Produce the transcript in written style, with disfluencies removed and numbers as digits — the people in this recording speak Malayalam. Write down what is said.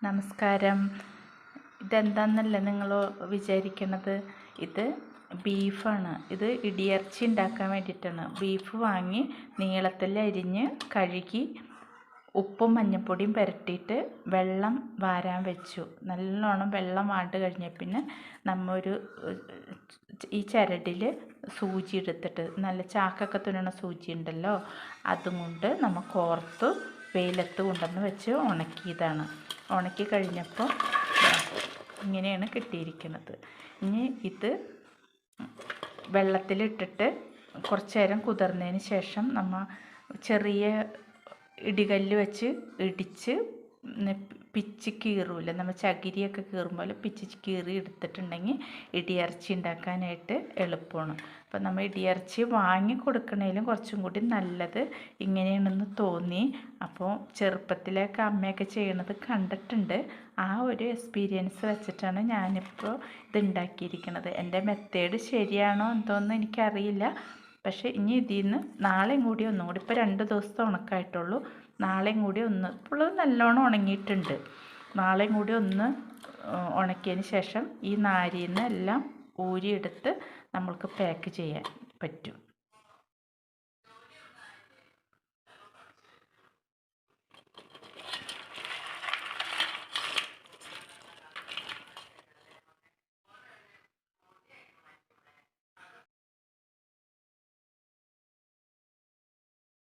നമസ്കാരം. ഇതെന്താണെന്നല്ലേ നിങ്ങൾ വിചാരിക്കണത്? ഇത് ബീഫാണ്. ഇത് ഇടിയിറച്ചി ഉണ്ടാക്കാൻ വേണ്ടിയിട്ടാണ്. ബീഫ് വാങ്ങി നീളത്തിൽ അരിഞ്ഞ് കഴുകി ഉപ്പും മഞ്ഞൾപ്പൊടിയും പുരട്ടിയിട്ട് വെള്ളം വാരാൻ വെച്ചു. നല്ലോണം വെള്ളം വാണ്ട് കഴിഞ്ഞ പിന്നെ ഈ ചരടിൽ സൂചി എടുത്തിട്ട്, നല്ല ചാക്കൊക്കെ തുന്നണ സൂചി ഉണ്ടല്ലോ, അതും കൊണ്ട് നമ്മൾ കോർത്ത് വെയിലത്ത് കൊണ്ടുവന്ന് വെച്ച് ഉണക്കിയതാണ്. ഉണക്കി കഴിഞ്ഞപ്പോൾ ഇങ്ങനെയാണ് കിട്ടിയിരിക്കുന്നത്. ഇനി ഇത് വെള്ളത്തിലിട്ടിട്ട് കുറച്ച് നേരം കുതിർന്നതിന് ശേഷം നമ്മൾ ചെറിയ ഇടികല്ല് വെച്ച് ഇടിച്ച് പിച്ചി കീറൂല, നമ്മൾ ചകിരിയൊക്കെ കീറുമ്പോൾ പിച്ചി കീറി എടുത്തിട്ടുണ്ടെങ്കിൽ ഇടിയിറച്ചി ഉണ്ടാക്കാനായിട്ട് എളുപ്പമാണ്. അപ്പോൾ നമ്മൾ ഇടിയിറച്ചി വാങ്ങി കൊടുക്കണേലും കുറച്ചും കൂടി നല്ലത് ഇങ്ങനെയാണെന്ന് തോന്നി. അപ്പോൾ ചെറുപ്പത്തിലൊക്കെ അമ്മയൊക്കെ ചെയ്യണത് കണ്ടിട്ടുണ്ട്. ആ ഒരു എക്സ്പീരിയൻസ് വെച്ചിട്ടാണ് ഞാനിപ്പോൾ ഇത് ഉണ്ടാക്കിയിരിക്കുന്നത്. എൻ്റെ മെത്തേഡ് ശരിയാണോ എന്തോന്ന് എനിക്കറിയില്ല. പക്ഷേ ഇനി ഇതിൽ നിന്ന് നാളെയും കൂടി ഒന്നും കൂടി, ഇപ്പോൾ 2 ദിവസത്തെ ഉണക്കായിട്ടുള്ളൂ, നാളെയും കൂടി ഇപ്പോൾ നല്ലോണം ഉണങ്ങിയിട്ടുണ്ട്. നാളെയും കൂടി ഒന്ന് ഉണക്കിയതിന് ശേഷം ഈ നാരിൽ നിന്ന് എല്ലാം ഊരിയെടുത്ത് നമ്മൾക്ക് പാക്ക് ചെയ്യാൻ പറ്റും.